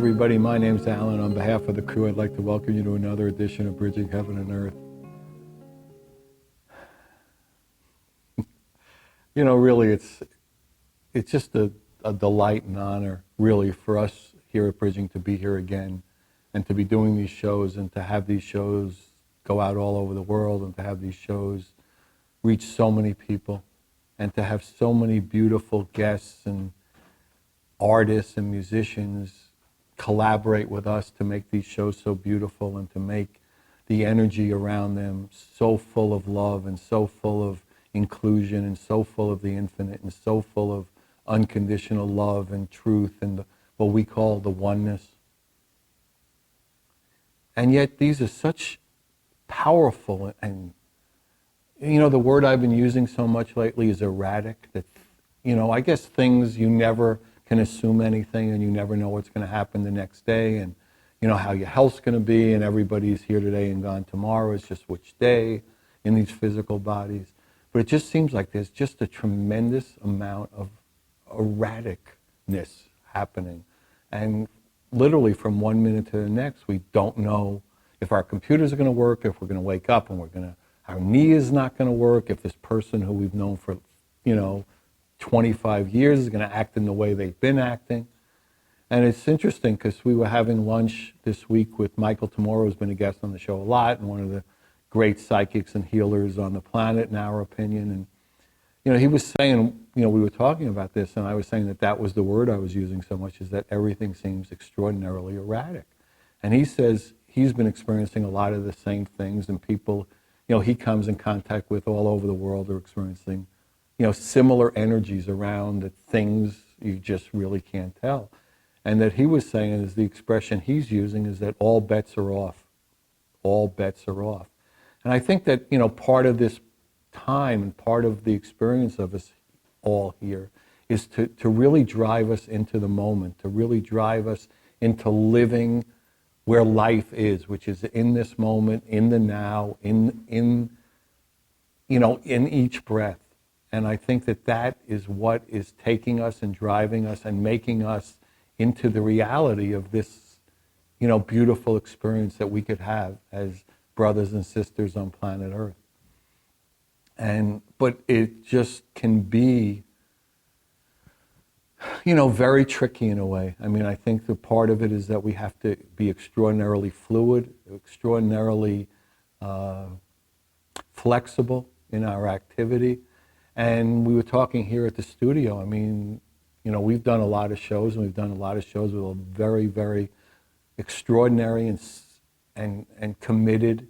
everybody. My name's Alan. On behalf of the crew, I'd like to welcome you to another edition of Bridging Heaven and Earth. You know, really, it's just a delight and honor, really, for us here at Bridging to be here again and to be doing these shows and to have these shows go out all over the world and to have these shows reach so many people and to have so many beautiful guests and artists and musicians collaborate with us to make these shows so beautiful and to make the energy around them so full of love and so full of inclusion and so full of the infinite and so full of unconditional love and truth and what we call the oneness. And yet these are such powerful, and you know, the word I've been using so much lately is erratic, that, you know, I guess things, you never can assume anything and you never know what's going to happen the next day and, you know, how your health's going to be, and everybody's here today and gone tomorrow. It's just which day in these physical bodies. But it just seems like there's just a tremendous amount of erraticness happening. And literally from one minute to the next, we don't know if our computers are going to work, if we're going to wake up and our knee is not going to work, if this person who we've known for, you know, 25 years is going to act in the way they've been acting. And it's interesting because we were having lunch this week with Michael Tamoro, who's been a guest on the show a lot, and one of the great psychics and healers on the planet, in our opinion. And, you know, he was saying, you know, we were talking about this, and I was saying that was the word I was using so much, is that everything seems extraordinarily erratic. And he says he's been experiencing a lot of the same things, and people, you know, he comes in contact with all over the world are experiencing, you know, similar energies around the things you just really can't tell. And that he was saying is the expression he's using is that all bets are off. All bets are off. And I think that, you know, part of this time and part of the experience of us all here is to really drive us into the moment, to really drive us into living where life is, which is in this moment, in the now, in you know, in each breath. And I think that is what is taking us and driving us and making us into the reality of this, you know, beautiful experience that we could have as brothers and sisters on planet Earth. But it just can be, you know, very tricky in a way. I mean, I think the part of it is that we have to be extraordinarily fluid, extraordinarily flexible in our activity. And we were talking here at the studio, I mean, you know, we've done a lot of shows, and we've done a lot of shows with a very, very extraordinary and committed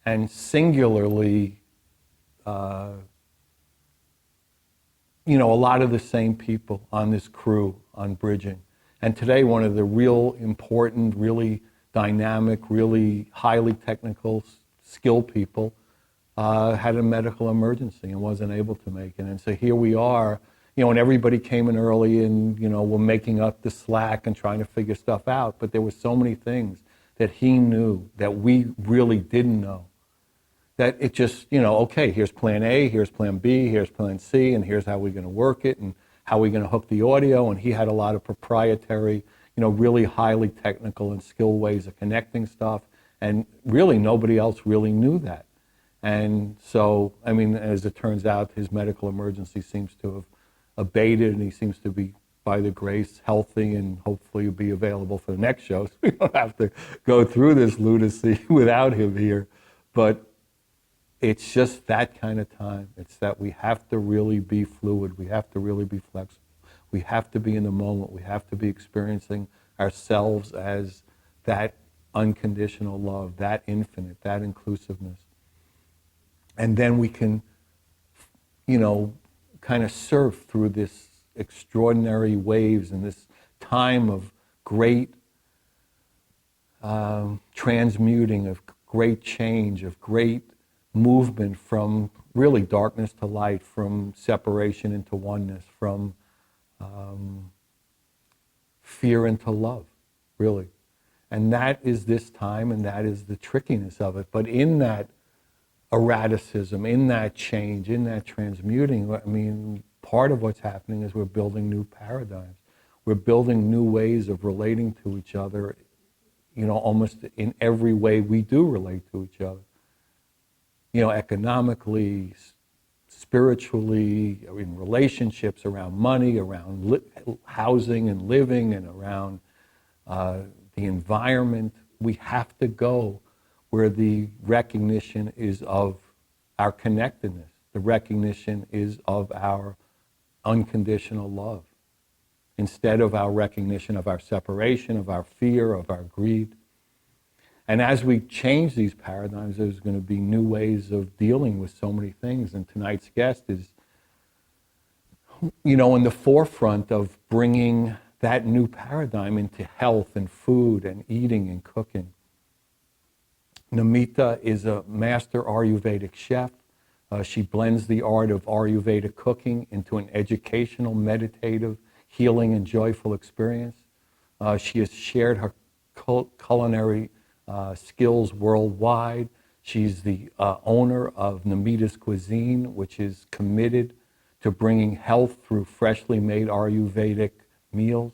and singularly, you know, a lot of the same people on this crew on Bridging. And today, one of the real important, really dynamic, really highly technical, skilled people had a medical emergency and wasn't able to make it. And so here we are, you know, and everybody came in early and, you know, we're making up the slack and trying to figure stuff out. But there were so many things that he knew that we really didn't know. That it just, you know, okay, here's plan A, here's plan B, here's plan C, and here's how we're going to work it and how we're going to hook the audio. And he had a lot of proprietary, you know, really highly technical and skilled ways of connecting stuff. And really nobody else really knew that. And so, I mean, as it turns out, his medical emergency seems to have abated, and he seems to be, by the grace, healthy, and hopefully will be available for the next show, so we don't have to go through this lunacy without him here. But it's just that kind of time. It's that we have to really be fluid. We have to really be flexible. We have to be in the moment. We have to be experiencing ourselves as that unconditional love, that infinite, that inclusiveness. And then we can, you know, kind of surf through this extraordinary waves and this time of great transmuting, of great change, of great movement from really darkness to light, from separation into oneness, from fear into love, really. And that is this time, and that is the trickiness of it. But in that erraticism, in that change, in that transmuting, I mean, part of what's happening is we're building new paradigms. We're building new ways of relating to each other, almost in every way we do relate to each other. Economically, spiritually, in relationships, around money, around housing and living, and around the environment. We have to go where the recognition is of our connectedness. The recognition is of our unconditional love, instead of our recognition of our separation, of our fear, of our greed. And as we change these paradigms, there's going to be new ways of dealing with so many things. And tonight's guest is, in the forefront of bringing that new paradigm into health and food and eating and cooking. Namita is a master Ayurvedic chef. She blends the art of Ayurvedic cooking into an educational, meditative, healing, and joyful experience. She has shared her culinary skills worldwide. She's the owner of Nimita's Cuisine, which is committed to bringing health through freshly made Ayurvedic meals.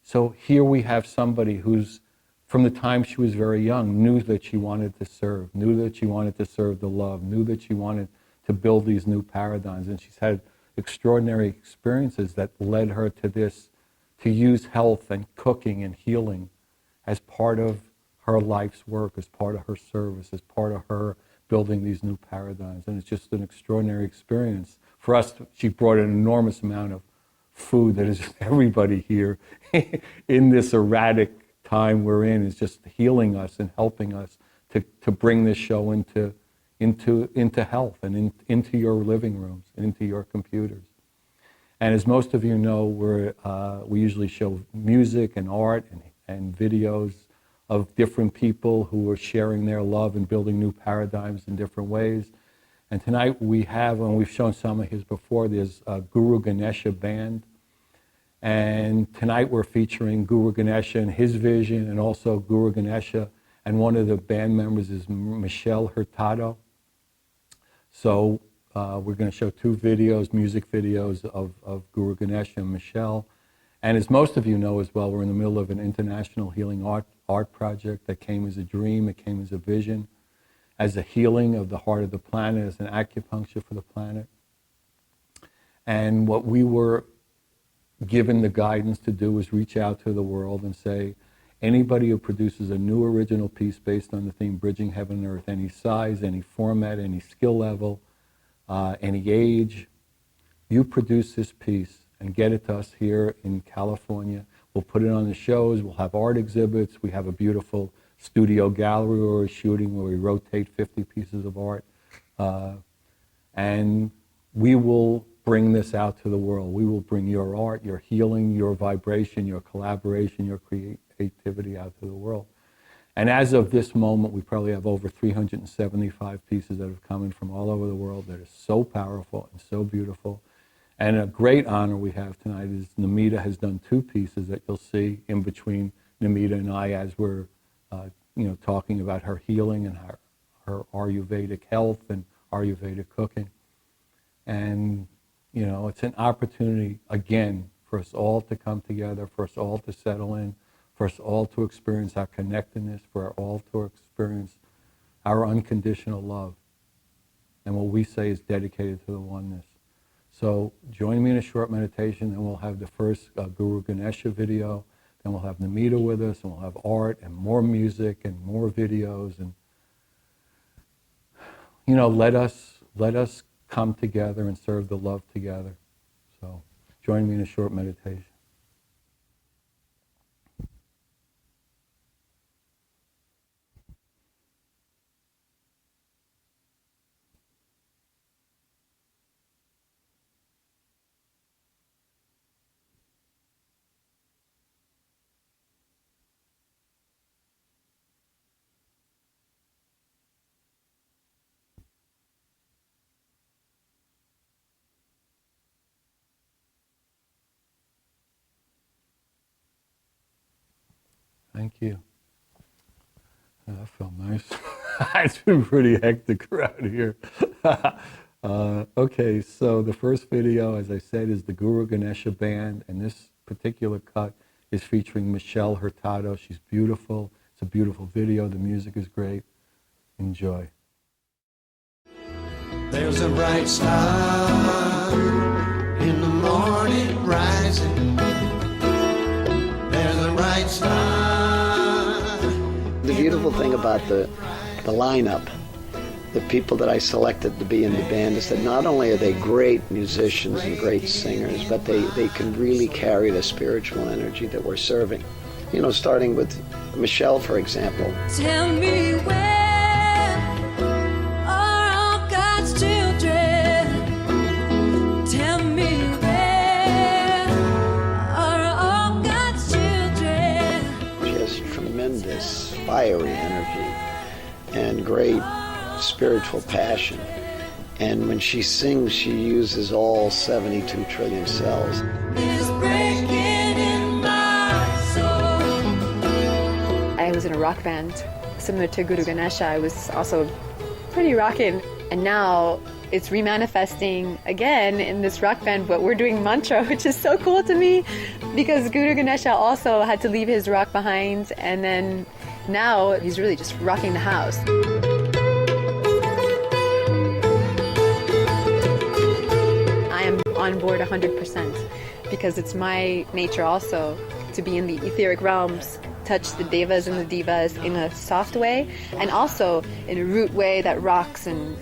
So here we have somebody who's, from the time she was very young, knew that she wanted to serve, knew that she wanted to serve the love, knew that she wanted to build these new paradigms. And she's had extraordinary experiences that led her to this, to use health and cooking and healing as part of her life's work, as part of her service, as part of her building these new paradigms. And it's just an extraordinary experience. For us, she brought an enormous amount of food that is everybody here in this erratic time we're in is just healing us and helping us to bring this show into health and into your living rooms and into your computers. And as most of you know, we usually show music and art and videos of different people who are sharing their love and building new paradigms in different ways. And tonight we have, and we've shown some of his before, there's a GuruGanesha band. And tonight we're featuring GuruGanesha and his vision, and also GuruGanesha, and one of the band members is Michelle Hurtado. So we're going to show two videos, music videos of GuruGanesha and Michelle. And as most of you know as well, we're in the middle of an international healing art project that came as a dream, it came as a vision, as a healing of the heart of the planet, as an acupuncture for the planet. And what we were given the guidance to do is reach out to the world and say, anybody who produces a new original piece based on the theme Bridging Heaven and Earth, any size, any format, any skill level, any age, you produce this piece and get it to us here in California. We'll put it on the shows, we'll have art exhibits, we have a beautiful studio gallery where we're shooting, where we rotate 50 pieces of art. And we will bring this out to the world. We will bring your art, your healing, your vibration, your collaboration, your creativity out to the world. And as of this moment, we probably have over 375 pieces that have come in from all over the world that are so powerful and so beautiful. And a great honor we have tonight is Namita has done two pieces that you'll see in between Namita and I as we're talking about her healing and her Ayurvedic health and Ayurvedic cooking. And, it's an opportunity, again, for us all to come together, for us all to settle in, for us all to experience our connectedness, for us all to experience our unconditional love. And what we say is dedicated to the oneness. So join me in a short meditation, and we'll have the first GuruGanesha video. Then we'll have Namita with us, and we'll have art and more music and more videos. And, let us come together and serve the love together. So join me in a short meditation. Thank you. That felt nice. It's been pretty hectic around here. Okay, so the first video, as I said, is the GuruGanesha band, and this particular cut is featuring Michelle Hurtado. She's beautiful. It's a beautiful video. The music is great. Enjoy. There's a bright star in the morning rising. There's a bright star. The beautiful thing about the lineup, the people that I selected to be in the band, is that not only are they great musicians and great singers, but they can really carry the spiritual energy that we're serving. You know, starting with Michelle, for example. Tell me where are all God's children? Tell me where are all God's children? She has tremendous fiery energy and great spiritual passion. And when she sings, she uses all 72 trillion cells. It's breaking in my soul. I was in a rock band similar to GuruGanesha. I was also pretty rockin'. And now it's remanifesting again in this rock band, but we're doing mantra, which is so cool to me because GuruGanesha also had to leave his rock behind, and then now he's really just rocking the house. I am on board 100% because it's my nature also to be in the etheric realms, touch the devas and the divas in a soft way, and also in a root way that rocks and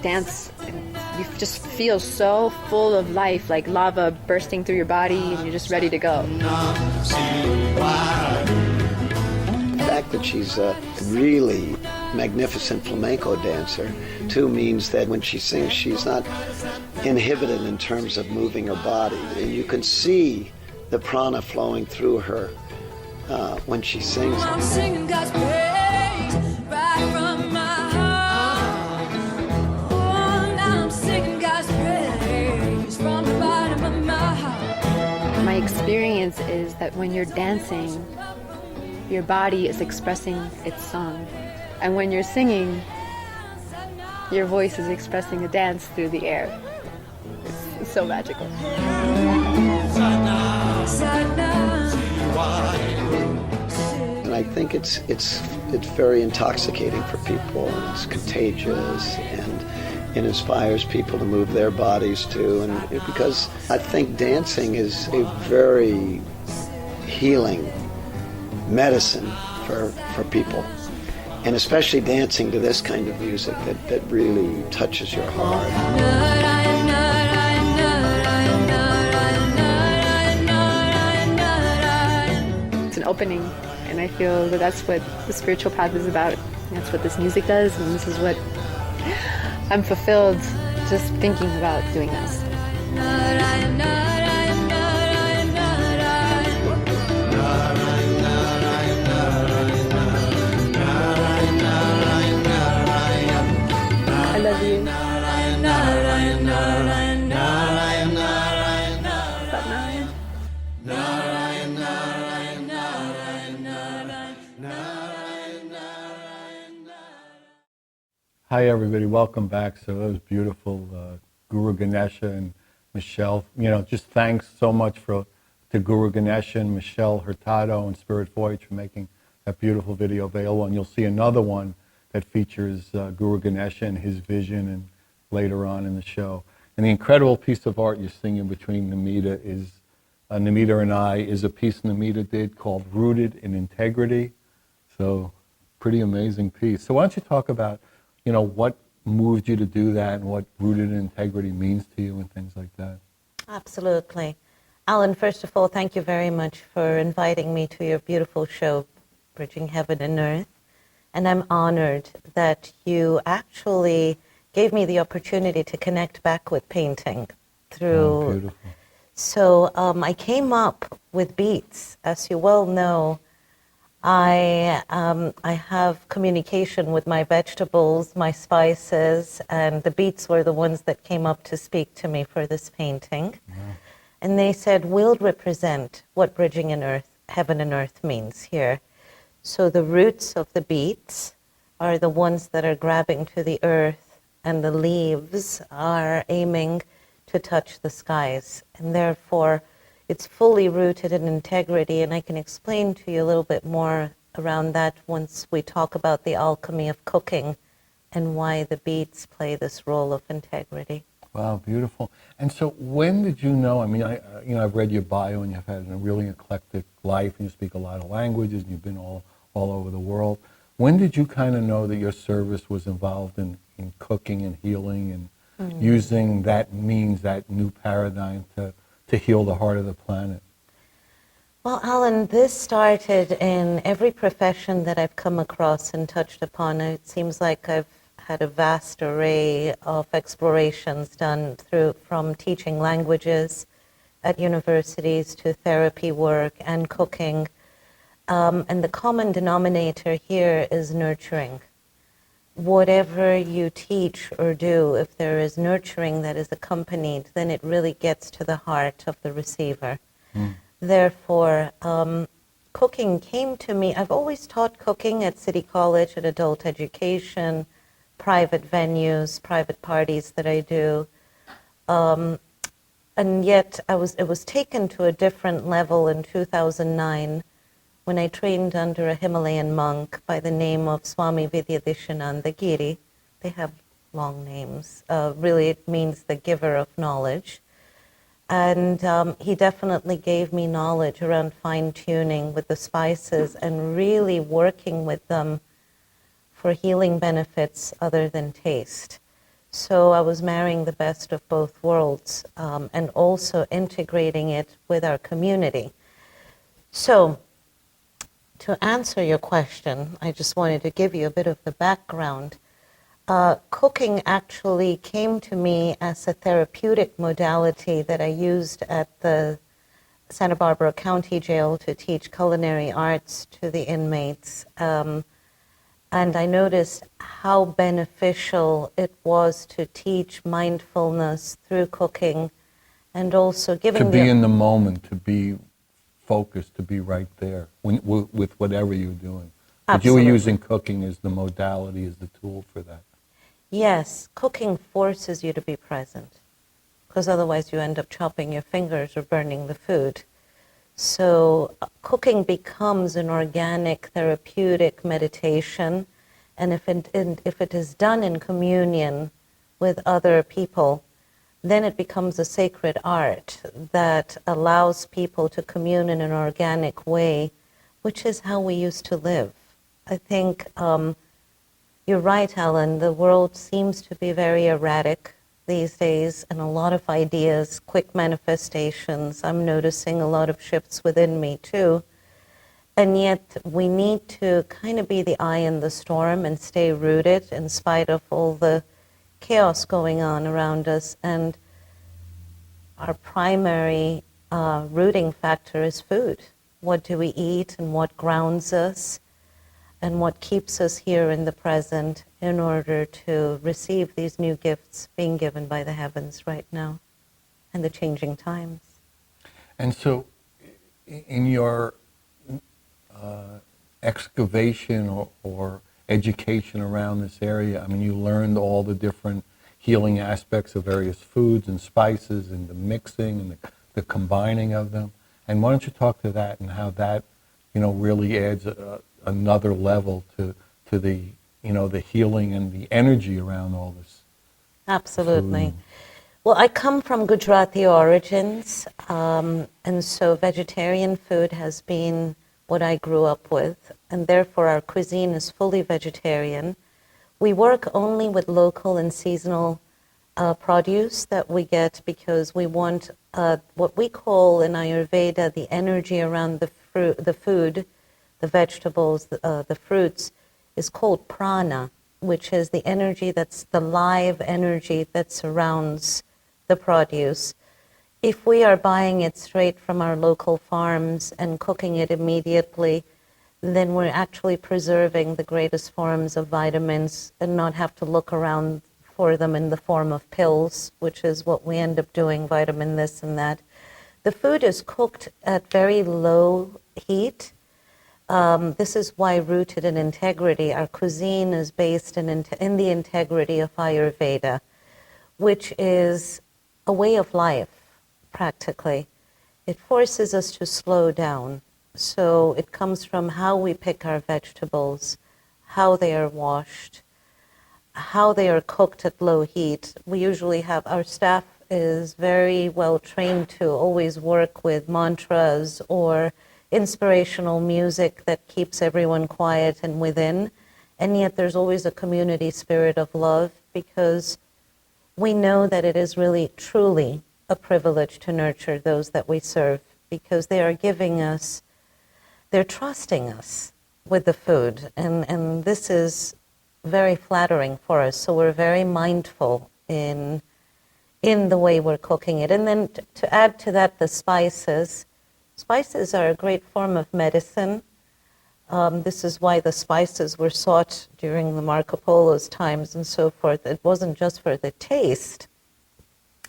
dance, and you just feel so full of life, like lava bursting through your body, and you're just ready to go. The fact that she's a really magnificent flamenco dancer, too, means that when she sings, she's not inhibited in terms of moving her body. And you can see the prana flowing through her when she sings. I'm singing God's praise right from my heart. Oh, now I'm singing God's praise from the bottom of my heart. My experience is that when you're dancing, your body is expressing its song. And when you're singing, your voice is expressing a dance through the air. It's so magical. And I think it's very intoxicating for people, and it's contagious, and it inspires people to move their bodies too. And because I think dancing is a very healing medicine for people, and especially dancing to this kind of music that really touches your heart. It's an opening, and I feel that that's what the spiritual path is about. That's what this music does, and this is what I'm fulfilled just thinking about doing this. I love you. Hi everybody, welcome back. So that was beautiful, GuruGanesha and Michelle. You know, just thanks so much to GuruGanesha and Michelle Hurtado and Spirit Voyage for making that beautiful video available. And you'll see another one that features GuruGanesha and his vision, and later on in the show. And the incredible piece of art you're singing between Namita Namita and I is a piece Namita did called Rooted in Integrity. So pretty amazing piece. So why don't you talk about, you know, what moved you to do that and what Rooted in Integrity means to you and things like that? Absolutely. Alan, first of all, thank you very much for inviting me to your beautiful show, Bridging Heaven and Earth. And I'm honored that you actually gave me the opportunity to connect back with painting through. Oh, beautiful. So I came up with beats. As you well know, I have communication with my vegetables, my spices, and the beats were the ones that came up to speak to me for this painting. Yeah. And they said, we'll represent what Bridging in Earth, Heaven and Earth means here. So the roots of the beets are the ones that are grabbing to the earth, and the leaves are aiming to touch the skies. And therefore, it's fully rooted in integrity, and I can explain to you a little bit more around that once we talk about the alchemy of cooking and why the beets play this role of integrity. Wow, beautiful. And so when did you know, I mean, I've read your bio and you've had a really eclectic life and you speak a lot of languages and you've been all over the world. When did you kind of know that your service was involved in cooking and healing and using that means, that new paradigm to heal the heart of the planet? Well, Alan, this started in every profession that I've come across and touched upon. It seems like I've had a vast array of explorations done from teaching languages at universities to therapy work and cooking. And the common denominator here is nurturing. Whatever you teach or do, if there is nurturing that is accompanied, then it really gets to the heart of the receiver. Therefore, cooking came to me. I've always taught cooking at City College, at adult education, private venues, private parties that I do. And yet it was taken to a different level in 2009 when I trained under a Himalayan monk by the name of Swami Vydhidishananda Giri. They have long names. Really, it means the giver of knowledge. And he definitely gave me knowledge around fine-tuning with the spices and really working with them for healing benefits other than taste. So I was marrying the best of both worlds and also integrating it with our community. So to answer your question, I just wanted to give you a bit of the background. Cooking actually came to me as a therapeutic modality that I used at the Santa Barbara County Jail to teach culinary arts to the inmates. And I noticed how beneficial it was to teach mindfulness through cooking and also giving to be in the moment, to be focused, to be right there with whatever you're doing. But you were Absolutely. using cooking as the modality, as the tool for that. Yes, cooking forces you to be present, because otherwise you end up chopping your fingers or burning the food. So cooking becomes an organic therapeutic meditation, and if it is done in communion with other people, then it becomes a sacred art that allows people to commune in an organic way, which is how we used to live. I think you're right, Helen. The world seems to be very erratic these days, and a lot of ideas, quick manifestations. I'm noticing a lot of shifts within me too. And yet we need to kind of be the eye in the storm and stay rooted in spite of all the chaos going on around us. And our primary rooting factor is food. What do we eat and what grounds us and what keeps us here in the present in order to receive these new gifts being given by the heavens right now and the changing times. And so in your excavation or education around this area, I mean, you learned all the different healing aspects of various foods and spices and the mixing and the combining of them. And why don't you talk to that and how that, really adds another level to the, the healing and the energy around all this. Absolutely. Food. Well, I come from Gujarati origins, and so vegetarian food has been what I grew up with, and therefore our cuisine is fully vegetarian. We work only with local and seasonal produce that we get because we want what we call in Ayurveda the energy around the food, the vegetables, the fruits, is called prana, which is the energy that's the live energy that surrounds the produce. If we are buying it straight from our local farms and cooking it immediately, then we're actually preserving the greatest forms of vitamins and not have to look around for them in the form of pills, which is what we end up doing, vitamin this and that. The food is cooked at very low heat. This is why rooted in integrity, our cuisine is based in the integrity of Ayurveda, which is a way of life, practically. it forces us to slow down. So it comes from how we pick our vegetables, how they are washed, how they are cooked at low heat. We usually have, our staff is very well trained to always work with mantras or inspirational music that keeps everyone quiet and within. And yet there's always a community spirit of love, because we know that it is really, truly a privilege to nurture those that we serve, because they are giving us, they're trusting us with the food. And this is very flattering for us. So we're very mindful in the way we're cooking it. And then to add to that, the spices. Spices are a great form of medicine. This is why the spices were sought during the Marco Polo's times and so forth. It wasn't just for the taste.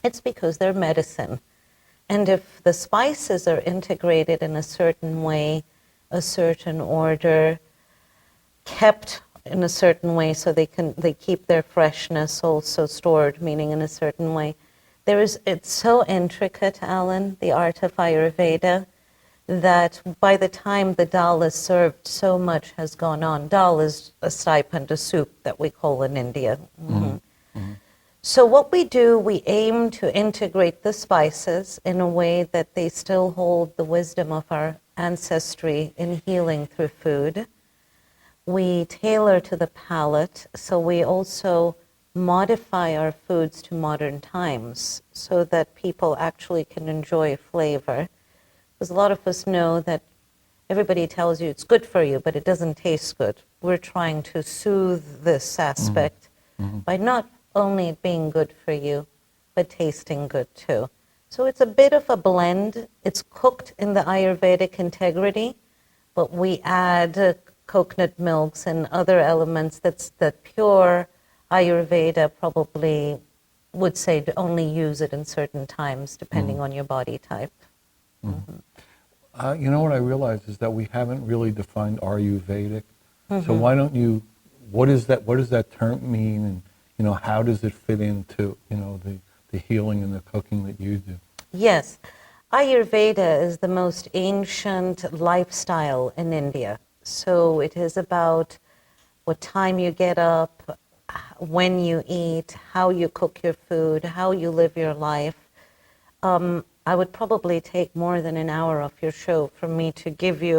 It's because they're medicine. And if the spices are integrated in a certain way, a certain order, kept in a certain way so they keep their freshness also stored, meaning in a certain way. It's so intricate, Alan, the art of Ayurveda, that by the time the dal is served, so much has gone on. Dal is a stipend, a soup that we call in India. So what we do, we aim to integrate the spices in a way that they still hold the wisdom of our ancestry in healing through food. We tailor to the palate, so we also modify our foods to modern times so that people actually can enjoy flavor. Because a lot of us know that everybody tells you it's good for you, but it doesn't taste good. We're trying to soothe this aspect by not only it being good for you, but tasting good too. So it's a bit of a blend. It's cooked in the Ayurvedic integrity, but we add coconut milks and other elements that pure Ayurveda probably would say to only use it in certain times, depending on your body type. You know what I realize is that we haven't really defined Ayurvedic. So why don't you? What does that term mean, and how does it fit into the healing and the cooking that you do? Yes, Ayurveda is the most ancient lifestyle in India. So it is about what time you get up, when you eat, how you cook your food, how you live your life. I would probably take more than an hour of your show for me to give you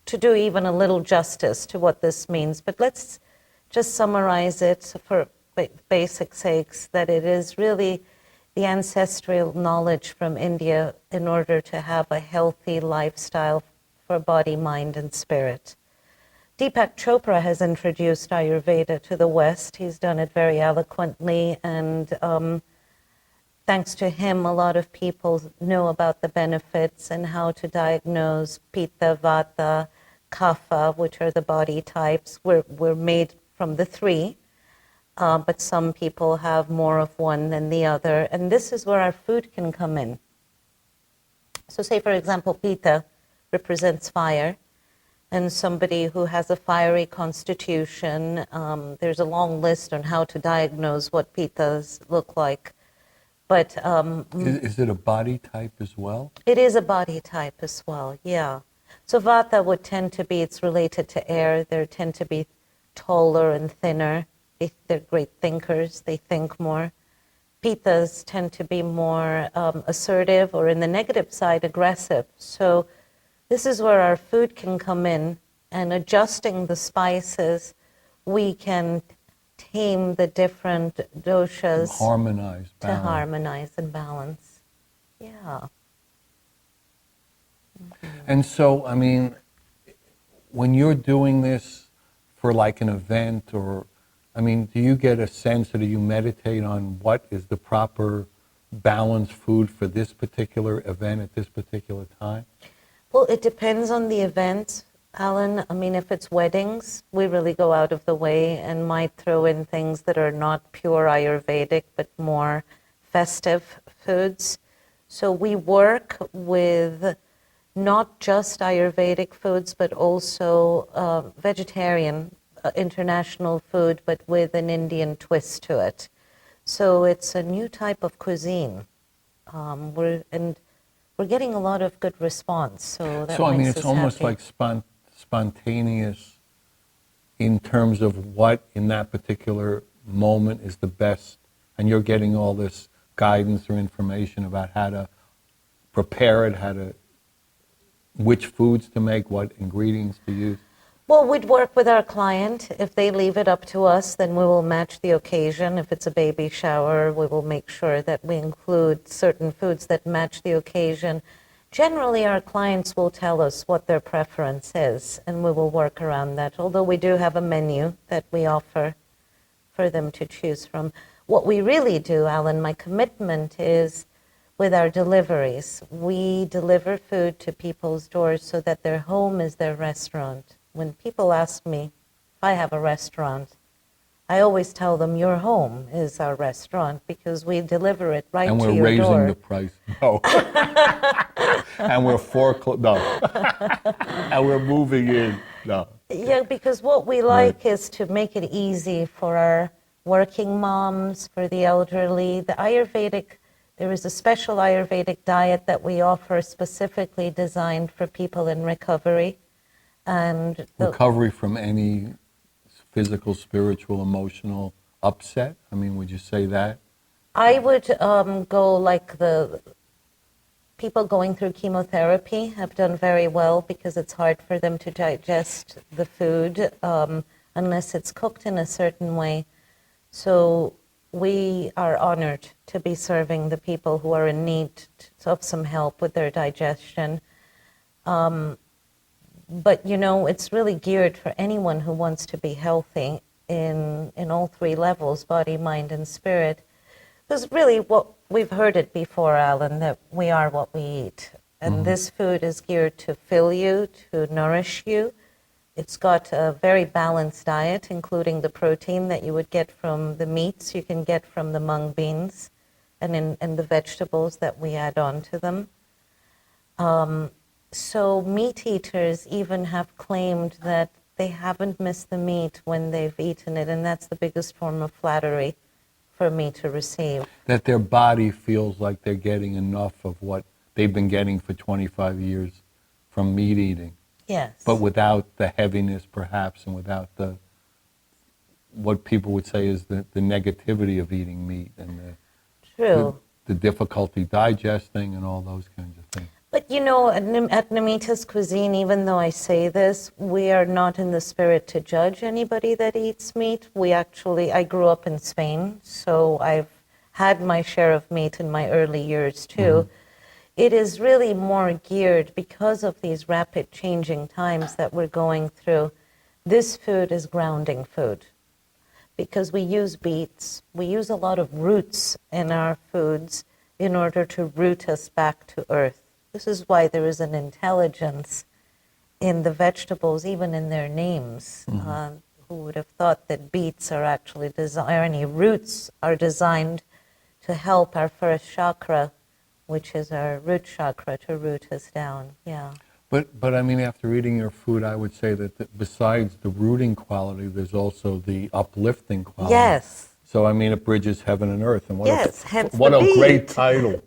to do even a little justice to what this means. But let's just summarize it for basic sakes, that it is really the ancestral knowledge from India in order to have a healthy lifestyle for body, mind, and spirit. Deepak Chopra has introduced Ayurveda to the West. He's done it very eloquently, and thanks to him, a lot of people know about the benefits and how to diagnose Pitta, Vata, Kapha, which are the body types. We're made from the three, but some people have more of one than the other, and this is where our food can come in. So say, for example, Pitta represents fire, and somebody who has a fiery constitution, there's a long list on how to diagnose what Pittas look like. But is it a body type as well? It is a body type as well, yeah. So Vata would tend to be, it's related to air. They tend to be taller and thinner. They're great thinkers. They think more. Pittas tend to be more assertive, or in the negative side, aggressive. So this is where our food can come in, and adjusting the spices, we can tame the different doshas. Harmonize, balance. To harmonize and balance. Yeah. And so, I mean, when you're doing this for like an event, or, I mean, do you get a sense, or do you meditate on what is the proper balanced food for this particular event at this particular time? Well, it depends on the event, Alan. I mean, if it's weddings, we really go out of the way and might throw in things that are not pure Ayurvedic, but more festive foods. So we work with not just Ayurvedic foods, but also vegetarian, international food, but with an Indian twist to it. So it's a new type of cuisine. And we're getting a lot of good response. So that So, I mean, makes it's us almost happy. like spontaneous in terms of what in that particular moment is the best, and you're getting all this guidance or information about how to prepare it, which foods to make, what ingredients to use. Well, we'd work with our client. If they leave it up to us, then we will match the occasion. If it's a baby shower, we will make sure that we include certain foods that match the occasion. Generally, our clients will tell us what their preference is, and we will work around that, although we do have a menu that we offer for them to choose from. What we really do, Alan, my commitment is with our deliveries. We deliver food to people's doors so that their home is their restaurant. When people ask me if I have a restaurant, I always tell them your home is our restaurant because we deliver it right And to we're your raising door. the price. No. And we're no. And we're moving in. No. Yeah, because what we like is to make it easy for our working moms, for the elderly. There is a special Ayurvedic diet that we offer specifically designed for people in recovery. And Recovery from any physical, spiritual, emotional upset? I mean, would you say that? I would go like the people going through chemotherapy have done very well because it's hard for them to digest the food unless it's cooked in a certain way. So we are honored to be serving the people who are in need of some help with their digestion. But, you know, it's really geared for anyone who wants to be healthy in all three levels, body, mind, and spirit. Because really, what we've heard it before, Alan, that we are what we eat. And this food is geared to fill you, to nourish you. It's got a very balanced diet, including the protein that you would get from the meats you can get from the mung beans and the vegetables that we add on to them. So meat eaters even have claimed that they haven't missed the meat when they've eaten it, and that's the biggest form of flattery for me to receive. That their body feels like they're getting enough of what they've been getting for 25 years from meat eating. Yes. But without the heaviness, perhaps, and without what people would say is the negativity of eating meat and True. the difficulty digesting and all those kinds of things. But you know, at Namita's Cuisine, even though I say this, we are not in the spirit to judge anybody that eats meat. I grew up in Spain, so I've had my share of meat in my early years too. It is really more geared because of these rapid changing times that we're going through. This food is grounding food because we use beets, we use a lot of roots in our foods in order to root us back to earth. This is why there is an intelligence in the vegetables, even in their names. Who would have thought that beets are actually any roots are designed to help our first chakra, which is our root chakra, to root us down. Yeah. But I mean, after eating your food, I would say that besides the rooting quality, there's also the uplifting quality. Yes. So, I mean, it bridges heaven and earth. And Hence what the a beet. great title.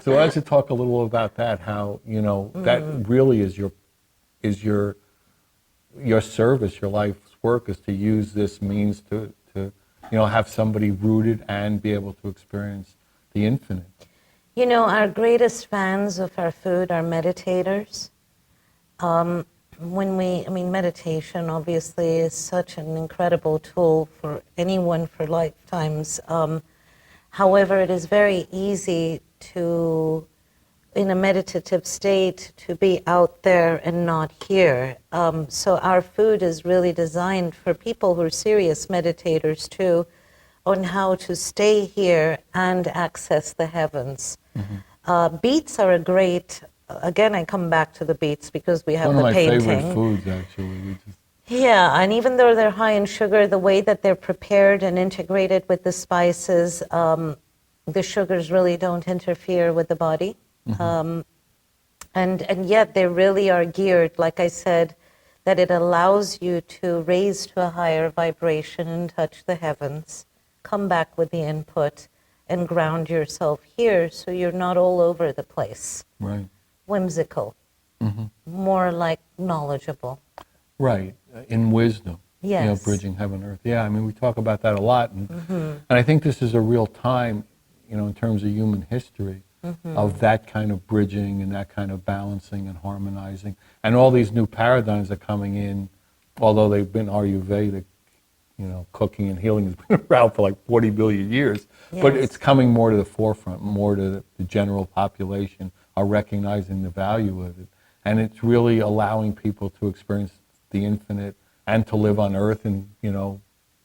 So why don't you talk a little about that, how, you know, that really is your service, your life's work is to use this means to have somebody rooted and be able to experience the infinite. You know, our greatest fans of our food are meditators. Meditation obviously is such an incredible tool for anyone for lifetimes. However, it is very easy to, in a meditative state, to be out there and not here. So our food is really designed for people who are serious meditators too, on how to stay here and access the heavens. Beets are a great, again, I come back to the beets because we have One the of my painting. favorite foods, actually. Yeah, and even though they're high in sugar, the way that they're prepared and integrated with the spices, the sugars really don't interfere with the body. And yet they really are geared, like I said, that it allows you to raise to a higher vibration and touch the heavens, come back with the input, and ground yourself here so you're not all over the place. Right. Whimsical. More like knowledgeable. Right, in wisdom. Yes. You know, bridging heaven and earth. Yeah, I mean, we talk about that a lot. And I think this is a real time, you know, in terms of human history, of that kind of bridging and that kind of balancing and harmonizing. And all these new paradigms are coming in, although they've been Ayurvedic, you know, cooking and healing has been around for like 40 billion years. But Yes. it's coming more to the forefront, more to the general population are recognizing the value of it. And it's really allowing people to experience the infinite and to live on earth and, you know,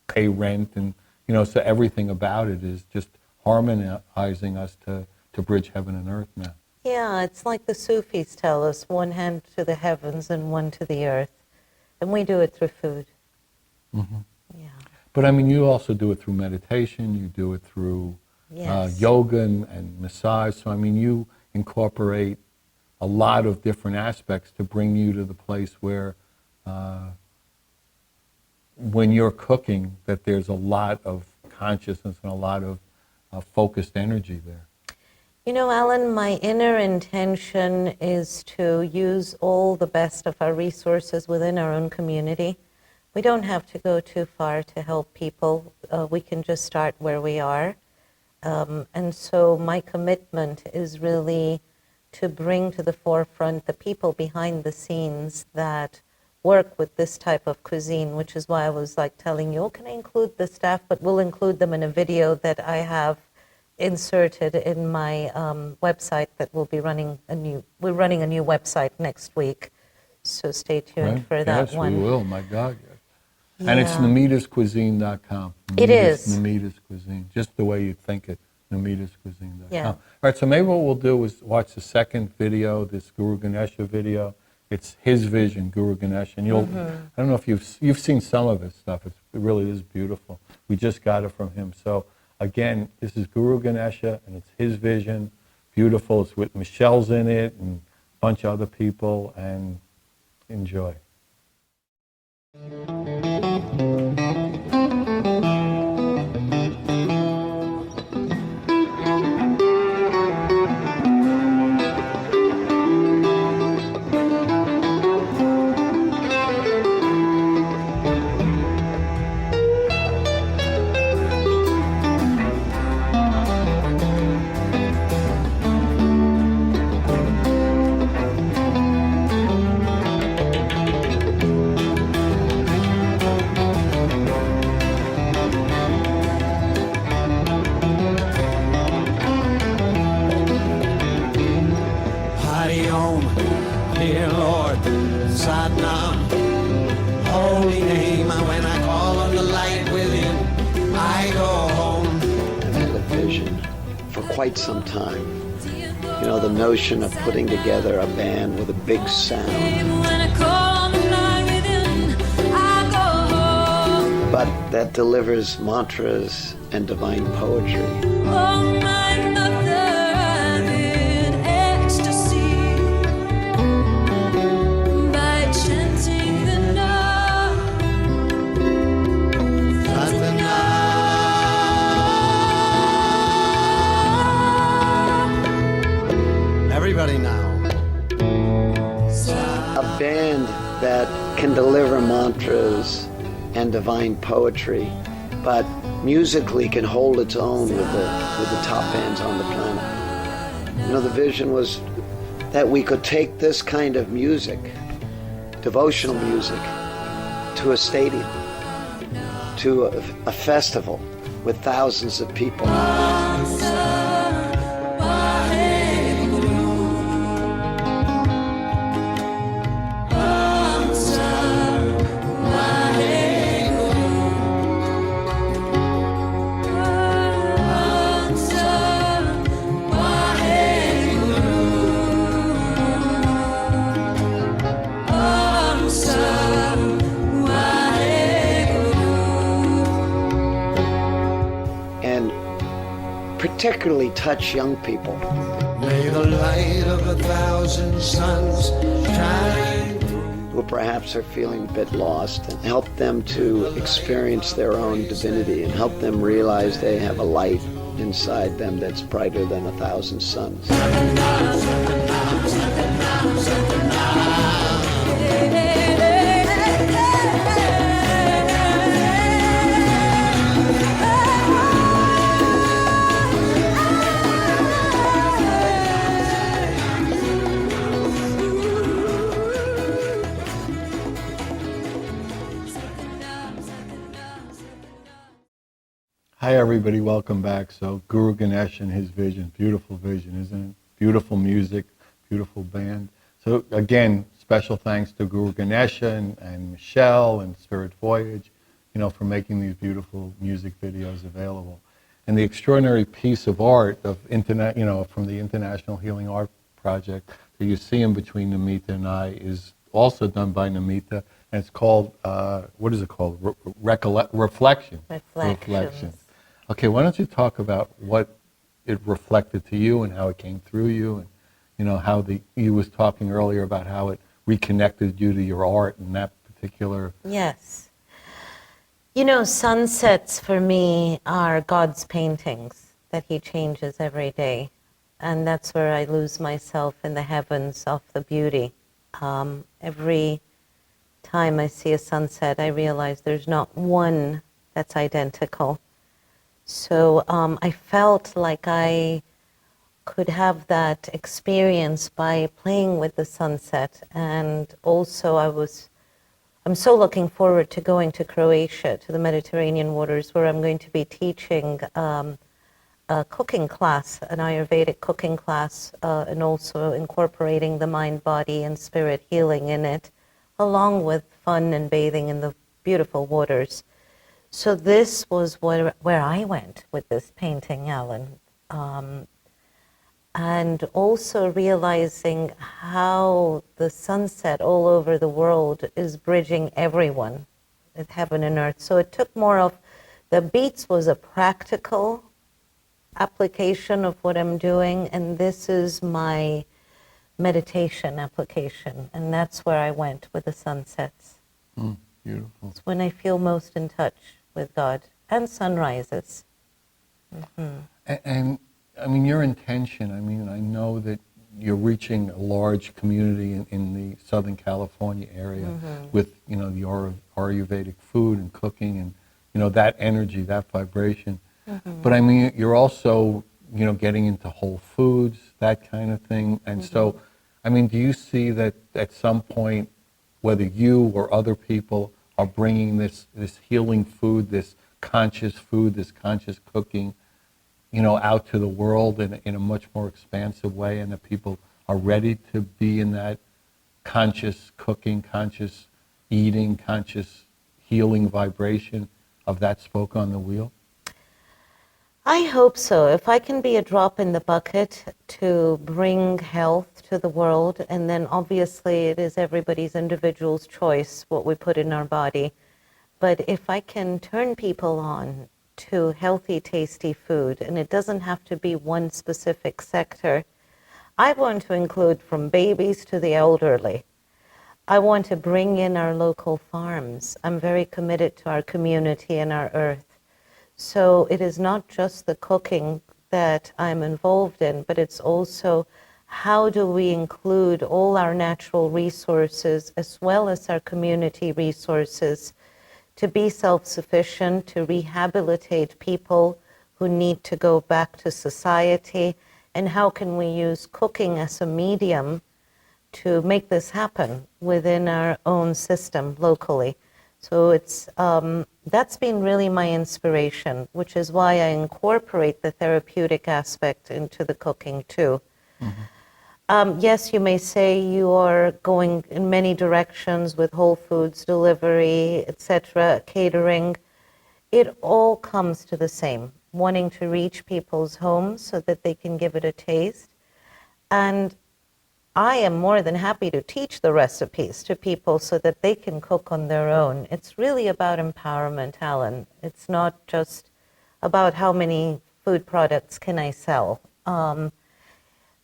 pay rent and, you know, so everything about it is just harmonizing us to bridge heaven and earth now. Yeah, it's like the Sufis tell us, one hand to the heavens and one to the earth. And we do it through food. Yeah. But I mean, you also do it through meditation, you do it through Yes. yoga and massage. So I mean, you incorporate a lot of different aspects to bring you to the place where when you're cooking, that there's a lot of consciousness and a lot of focused energy there. You know, Alan, my inner intention is to use all the best of our resources within our own community. We don't have to go too far to help people. We can just start where we are. And so my commitment is really to bring to the forefront the people behind the scenes that work with this type of cuisine, which is why I was like telling you, oh, can I include the staff? But we'll include them in a video that I have inserted in my website that we'll be running we're running a new website next week. So stay tuned Right? for that yes, one. we will, my God. Yes. And it's namitascuisine.com. It is. Namita's Cuisine, just the way you think it, namitascuisine.com. Yeah. All right, so maybe what we'll do is watch the second video, this GuruGanesha video. It's his vision, GuruGanesha. And you'll, I don't know if you've seen some of his stuff. It really is beautiful. We just got it from him. So again, this is GuruGanesha, and it's his vision. Beautiful. It's with Michelle's in it and a bunch of other people, and enjoy. Hari Om, dear Lord, Sadnam, holy name. When I call on the light within, I go home. I've had a vision for quite some time. You know, the notion of putting together a band with a big sound, When I call on the light within, I go home. but that delivers mantras and divine poetry. Oh, my mother, I'm in ecstasy by chanting the Everybody now. A band that can deliver mantras and divine poetry, but musically can hold its own with the top bands on the planet. You know, the vision was that we could take this kind of music, devotional music, to a stadium, to a festival with thousands of people. And particularly touch young people. May the light of 1,000 suns shine through. Who perhaps are feeling a bit lost, and help them to experience their own divinity and help them realize they have a light inside them that's brighter than 1,000 suns. Hi everybody, welcome back. So Guru Ganesha and his vision, beautiful vision, isn't it? Beautiful music, beautiful band. So again, special thanks to Guru Ganesha and Michelle and Spirit Voyage, for making these beautiful music videos available. And the extraordinary piece of art of from the International Healing Art Project that you see in between Namita and I is also done by Nimita, and it's called, what is it called? Reflection. Reflections. Okay, why don't you talk about what it reflected to you and how it came through you, and how you was talking earlier about how it reconnected you to your art and that particular. Yes. Sunsets for me are God's paintings that he changes every day. And that's where I lose myself in the heavens of the beauty. Every time I see a sunset, I realize there's not one that's identical. So I felt like I could have that experience by playing with the sunset. And also I'm so looking forward to going to Croatia, to the Mediterranean waters, where I'm going to be teaching a cooking class, an Ayurvedic cooking class, and also incorporating the mind, body, and spirit healing in it, along with fun and bathing in the beautiful waters. So this was where I went with this painting, Alan. And also realizing how the sunset all over the world is bridging everyone with heaven and earth. So it took more of, the beats was a practical application of what I'm doing, and this is my meditation application, and that's where I went with the sunsets. Beautiful. It's when I feel most in touch with God, and sunrises. And I mean, your intention, I know that you're reaching a large community in the Southern California area with, the Ayurvedic food and cooking and, that energy, that vibration. But I mean, you're also, getting into whole foods, that kind of thing. And so, I mean, do you see that at some point, whether you or other people are bringing this healing food, this conscious cooking, out to the world in a much more expansive way, and that people are ready to be in that conscious cooking, conscious eating, conscious healing vibration of that spoke on the wheel? I hope so. If I can be a drop in the bucket to bring health to the world, and then obviously it is everybody's individual's choice what we put in our body. But if I can turn people on to healthy, tasty food, and it doesn't have to be one specific sector, I want to include from babies to the elderly. I want to bring in our local farms. I'm very committed to our community and our earth. So it is not just the cooking that I'm involved in, but it's also how do we include all our natural resources as well as our community resources to be self-sufficient, to rehabilitate people who need to go back to society, and how can we use cooking as a medium to make this happen within our own system locally. So it's that's been really my inspiration, which is why I incorporate the therapeutic aspect into the cooking too. Yes, you may say you are going in many directions with Whole Foods delivery, etc., catering. It all comes to the same, wanting to reach people's homes so that they can give it a taste. And I am more than happy to teach the recipes to people so that they can cook on their own. It's really about empowerment, Alan. It's not just about how many food products can I sell.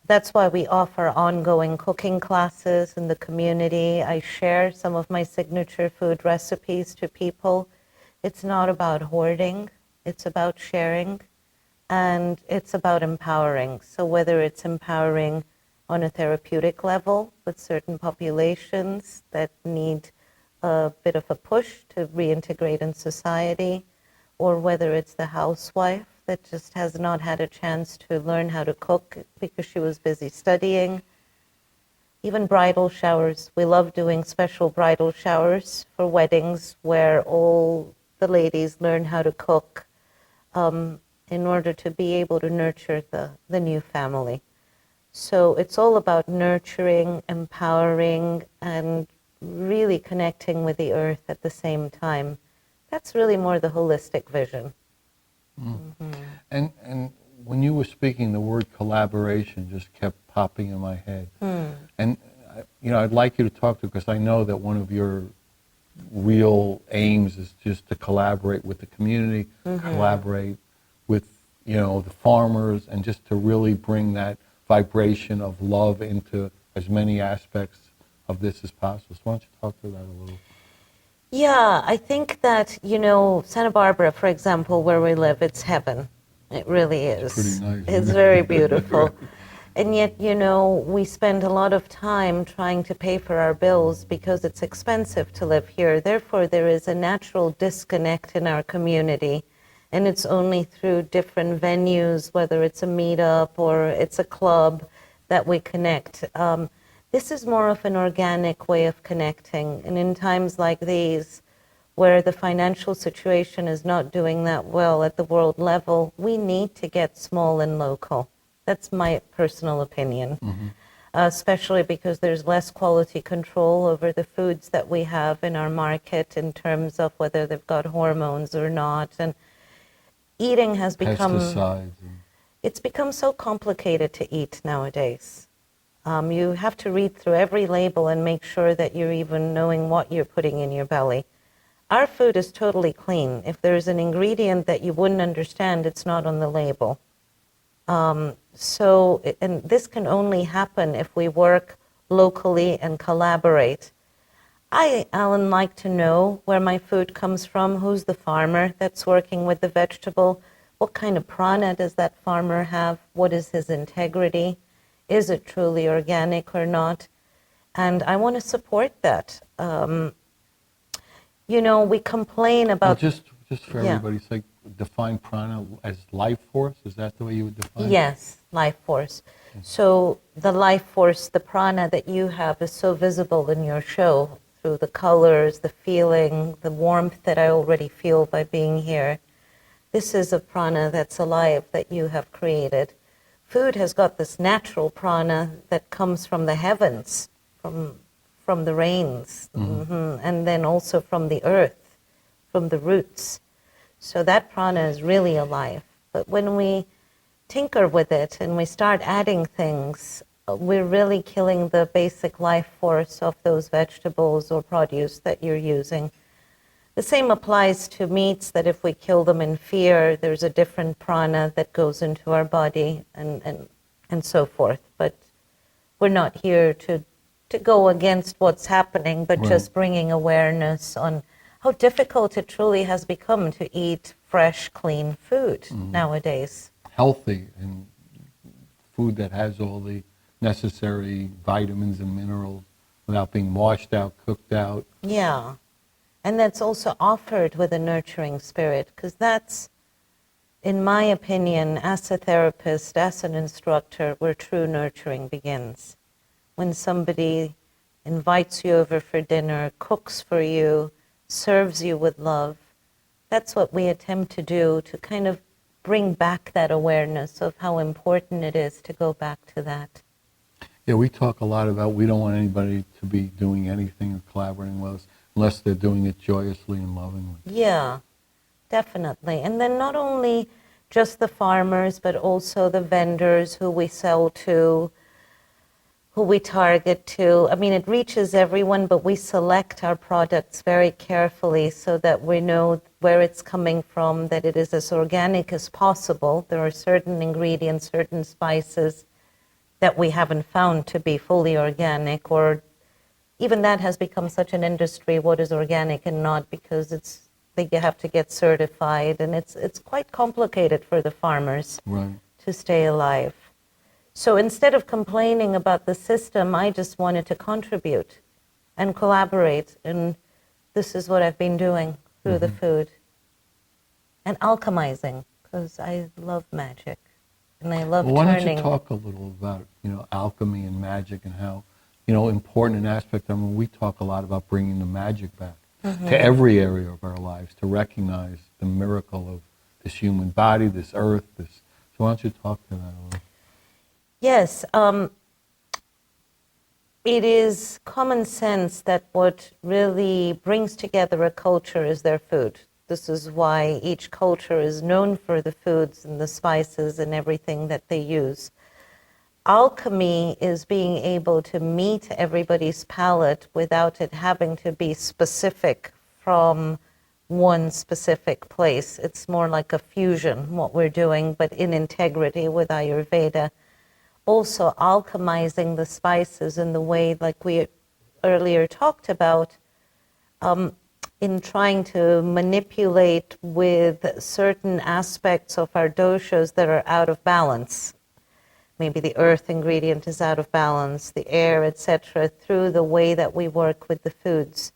That's why we offer ongoing cooking classes in the community. I share some of my signature food recipes to people. It's not about hoarding, it's about sharing. and it's about empowering. So whether it's empowering on a therapeutic level with certain populations that need a bit of a push to reintegrate in society, or whether it's the housewife that just has not had a chance to learn how to cook because she was busy studying. Even bridal showers. We love doing special bridal showers for weddings where all the ladies learn how to cook in order to be able to nurture the new family. So it's all about nurturing, empowering, and really connecting with the earth at the same time. That's really more the holistic vision. And when you were speaking, the word collaboration just kept popping in my head. And I'd like you to talk to, because I know that one of your real aims is just to collaborate with the community, collaborate with the farmers, and just to really bring that vibration of love into as many aspects of this as possible. So why don't you talk to that a little? Yeah, I think that, Santa Barbara, for example, where we live, it's heaven. It really is. It's pretty nice. It's very beautiful. And yet, we spend a lot of time trying to pay for our bills because it's expensive to live here. Therefore, there is a natural disconnect in our community. And it's only through different venues, whether it's a meetup or it's a club, that we connect. This is more of an organic way of connecting. And in times like these, where the financial situation is not doing that well at the world level, we need to get small and local. That's my personal opinion. Especially because there's less quality control over the foods that we have in our market in terms of whether they've got hormones or not. And eating has become... Pesticides. It's become so complicated to eat nowadays. You have to read through every label and make sure that you're even knowing what you're putting in your belly. Our food is totally clean. If there's an ingredient that you wouldn't understand, it's not on the label. And this can only happen if we work locally and collaborate. I, Alan, like to know where my food comes from, who's the farmer that's working with the vegetable, what kind of prana does that farmer have, what is his integrity, is it truly organic or not? And I want to support that. We complain about... Just for everybody's sake, define prana as life force? Is that the way you would define it? Yes, life force. So the life force, the prana that you have is so visible in your show through the colors, the feeling, the warmth that I already feel by being here. This is a prana that's alive that you have created. Food has got this natural prana that comes from the heavens, from the rains, and then also from the earth, from the roots. So that prana is really alive. But when we tinker with it and we start adding things, we're really killing the basic life force of those vegetables or produce that you're using. The same applies to meats, that if we kill them in fear, there's a different prana that goes into our body and so forth. But we're not here to go against what's happening, but just bringing awareness on how difficult it truly has become to eat fresh, clean food nowadays. Healthy, and food that has all the necessary vitamins and minerals without being washed out, cooked out. Yeah. And that's also offered with a nurturing spirit, because that's, in my opinion, as a therapist, as an instructor, where true nurturing begins. When somebody invites you over for dinner, cooks for you, serves you with love, that's what we attempt to do, to kind of bring back that awareness of how important it is to go back to that. Yeah, we talk a lot about we don't want anybody to be doing anything or collaborating with us unless they're doing it joyously and lovingly. Yeah, definitely. And then not only just the farmers, but also the vendors who we sell to, who we target to. I mean, it reaches everyone, but we select our products very carefully so that we know where it's coming from, that it is as organic as possible. There are certain ingredients, certain spices that we haven't found to be fully organic, or even that has become such an industry, what is organic and not, because it's that you have to get certified, and it's quite complicated for the farmers Right. to stay alive. So instead of complaining about the system, I just wanted to contribute and collaborate, and this is what I've been doing through the food. And alchemizing, because I love magic, and I love Well, why don't turning. you talk a little about, alchemy and magic and how, important an aspect. I mean, we talk a lot about bringing the magic back to every area of our lives, to recognize the miracle of this human body, this earth, this. So why don't you talk to that a little? Yes, it is common sense that what really brings together a culture is their food. This is why each culture is known for the foods and the spices and everything that they use. Alchemy is being able to meet everybody's palate without it having to be specific from one specific place. It's more like a fusion, what we're doing, but in integrity with Ayurveda. Also alchemizing the spices in the way like we earlier talked about, in trying to manipulate with certain aspects of our doshas that are out of balance. Maybe the earth ingredient is out of balance, the air, etc., through the way that we work with the foods.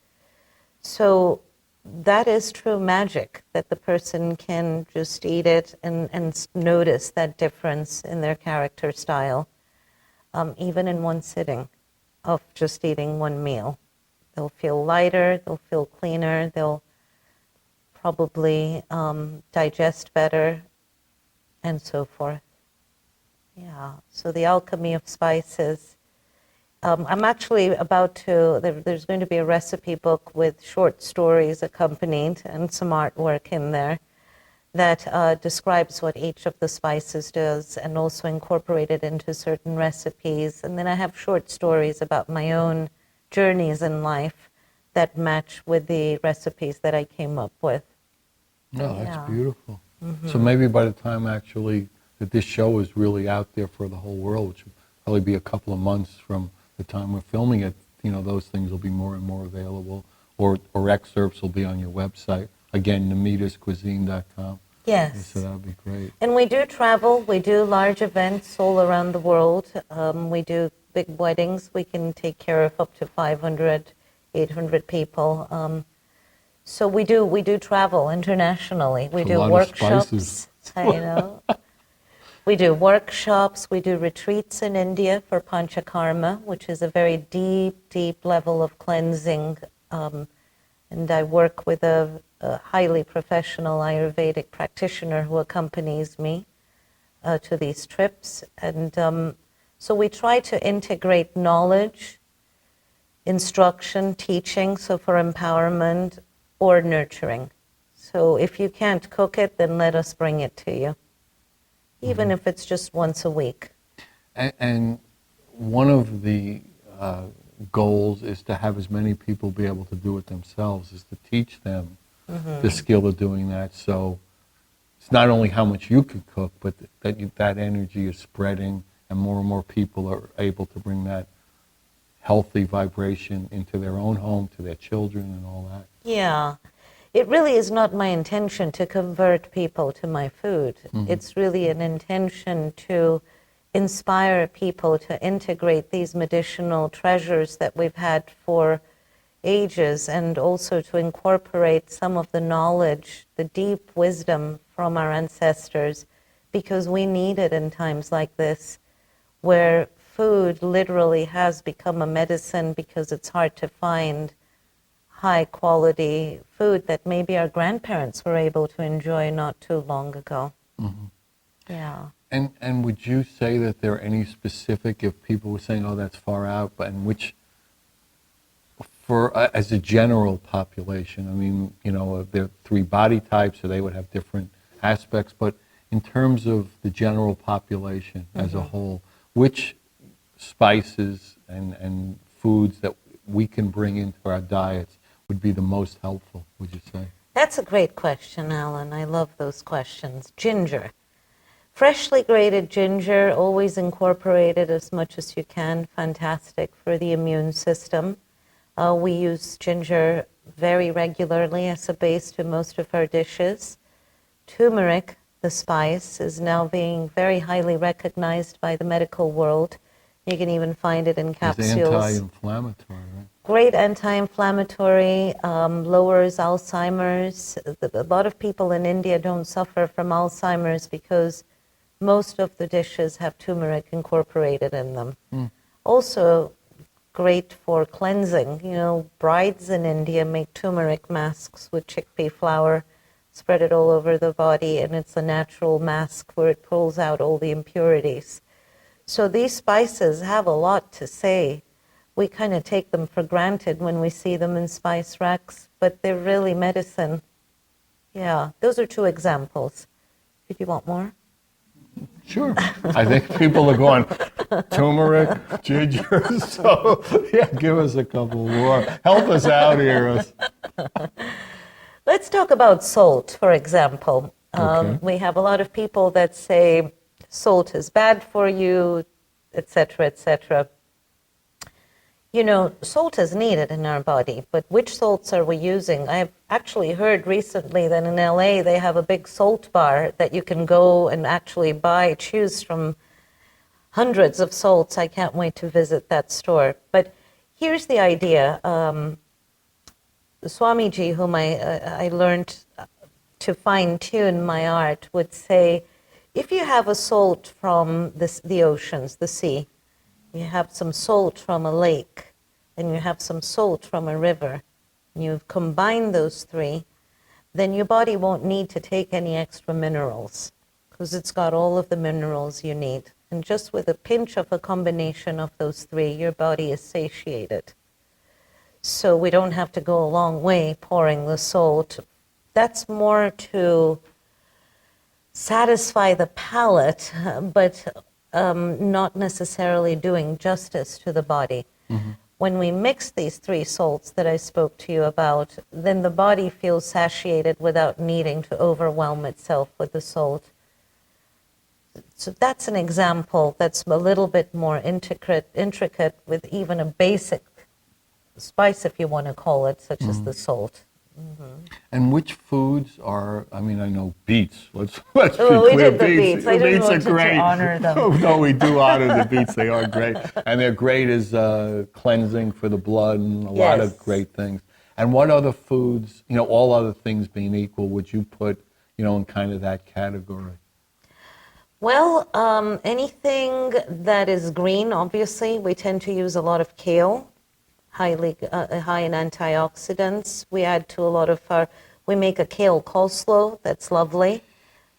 So that is true magic, that the person can just eat it and notice that difference in their character style, even in one sitting of just eating one meal. They'll feel lighter, they'll feel cleaner, they'll probably digest better, and so forth. Yeah, so the Alchemy of Spices. I'm actually about to, there's going to be a recipe book with short stories accompanied and some artwork in there that describes what each of the spices does and also incorporate it into certain recipes. And then I have short stories about my own journeys in life that match with the recipes that I came up with. No, that's Yeah. beautiful. So maybe by the time actually that this show is really out there for the whole world, which will probably be a couple of months from the time we're filming it, those things will be more and more available, or excerpts will be on your website. Again, namitascuisine.com. Yes. So that would be great. And we do travel, we do large events all around the world. We do big weddings. We can take care of up to 500, 800 people. So we do travel internationally. We It's a do lot of workshops. spices. I know. We do workshops. We do retreats in India for Panchakarma, which is a very deep, deep level of cleansing. And I work with a highly professional Ayurvedic practitioner who accompanies me to these trips. And so we try to integrate knowledge, instruction, teaching, so for empowerment or nurturing. So if you can't cook it, then let us bring it to you, even if it's just once a week. And one of the goals is to have as many people be able to do it themselves, is to teach them the skill of doing that. So it's not only how much you could cook, but that energy is spreading, and more people are able to bring that healthy vibration into their own home, to their children and all that. Yeah. It really is not my intention to convert people to my food. It's really an intention to inspire people to integrate these medicinal treasures that we've had for ages, and also to incorporate some of the knowledge, the deep wisdom from our ancestors, because we need it in times like this, where food literally has become a medicine because it's hard to find high quality food that maybe our grandparents were able to enjoy not too long ago. Yeah. And would you say that there are any specific, if people were saying, oh, that's far out, but in which, for as a general population, I mean, there are 3 body types, so they would have different aspects, but in terms of the general population as a whole, which spices and foods that we can bring into our diets would be the most helpful, would you say? That's a great question, Alan. I love those questions. Ginger. Freshly grated ginger, always incorporated as much as you can. Fantastic for the immune system. We use ginger very regularly as a base to most of our dishes. Turmeric, the spice, is now being very highly recognized by the medical world. You can even find it in It's capsules. anti-inflammatory, right? Great anti-inflammatory, lowers Alzheimer's. A lot of people in India don't suffer from Alzheimer's because most of the dishes have turmeric incorporated in them. Also, great for cleansing. You know, brides in India make turmeric masks with chickpea flour, spread it all over the body, and it's a natural mask where it pulls out all the impurities. So these spices have a lot to say. We kind of take them for granted when we see them in spice racks, but they're really medicine. Yeah, those are 2 examples. Did you want more? Sure. I think people are going, turmeric, ginger, so yeah, give us a couple more. Help us out here. Let's talk about salt, for example. Okay. We have a lot of people that say salt is bad for you, etc., etc. You know, salt is needed in our body, but which salts are we using? I've actually heard recently that in LA they have a big salt bar that you can go and actually choose from hundreds of salts. I can't wait to visit that store. But here's the idea. Swamiji, whom I learned to fine-tune my art, would say, if you have a salt from the oceans, the sea, you have some salt from a lake, and you have some salt from a river, and you combine those 3, then your body won't need to take any extra minerals because it's got all of the minerals you need. And just with a pinch of a combination of those 3, your body is satiated. So we don't have to go a long way pouring the salt. That's more to satisfy the palate, but not necessarily doing justice to the body. When we mix these 3 salts that I spoke to you about, then the body feels satiated without needing to overwhelm itself with the salt. So that's an example that's a little bit more intricate with even a basic spice, if you want to call it, such as the salt. And which foods are, I mean, I know beets. Let's be Oh, we clear. did the beets. I didn't Beets want are to great. honor them. No, we do honor the beets. They are great. And they're great as cleansing for the blood and a lot of Yes. great things. And what other foods, you know, all other things being equal, would you put, you know, in kind of that category? Well, anything that is green, obviously, we tend to use a lot of kale, high in antioxidants. We add to a lot of we make a kale coleslaw that's lovely.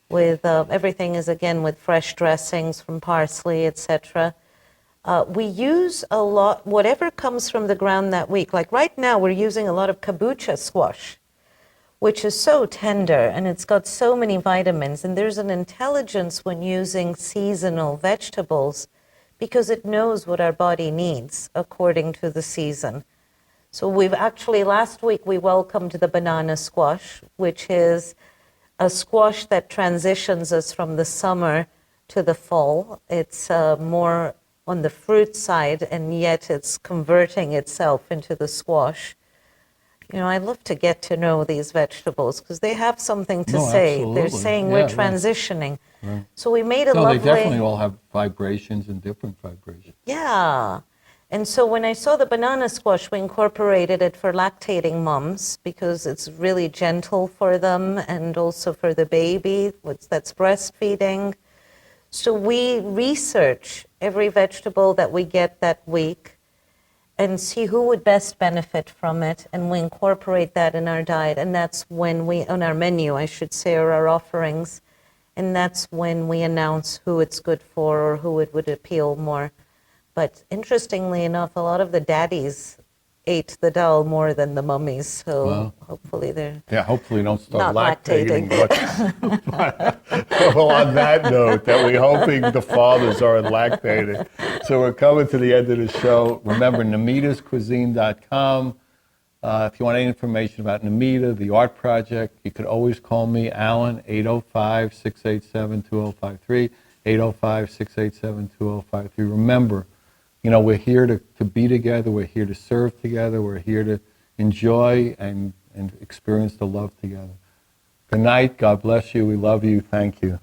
With everything is again with fresh dressings from parsley, etc. We use a lot, whatever comes from the ground that week. Like right now, we're using a lot of kabocha squash, which is so tender and it's got so many vitamins. And there's an intelligence when using seasonal vegetables because it knows what our body needs according to the season. So we've actually, last week we welcomed the banana squash, which is a squash that transitions us from the summer to the fall. It's more on the fruit side, and yet it's converting itself into the squash. You know, I love to get to know these vegetables because they have something to say. Absolutely. They're saying Yeah, we're right. transitioning. Right. So we made a No, lovely... they definitely all have vibrations and different vibrations. Yeah. And so when I saw the banana squash, we incorporated it for lactating moms because it's really gentle for them and also for the baby that's breastfeeding. So we research every vegetable that we get that week and see who would best benefit from it, and we incorporate that in our diet. And that's when on our menu, I should say, or our offerings, and that's when we announce who it's good for or who it would appeal more. But interestingly enough, a lot of the daddies ate the dal more than the mummies, so Wow. hopefully they're Hopefully don't start not lactating. lactating. But, well, on that note, that we're hoping the fathers aren't lactating. So we're coming to the end of the show. Remember, namitascuisine.com. If you want any information about Namita, the art project, you could always call me, Alan, 805-687-2053, 805-687-2053. Remember, you know, we're here to be together. We're here to serve together. We're here to, enjoy and experience the love together. Good night. God bless you. We love you. Thank you.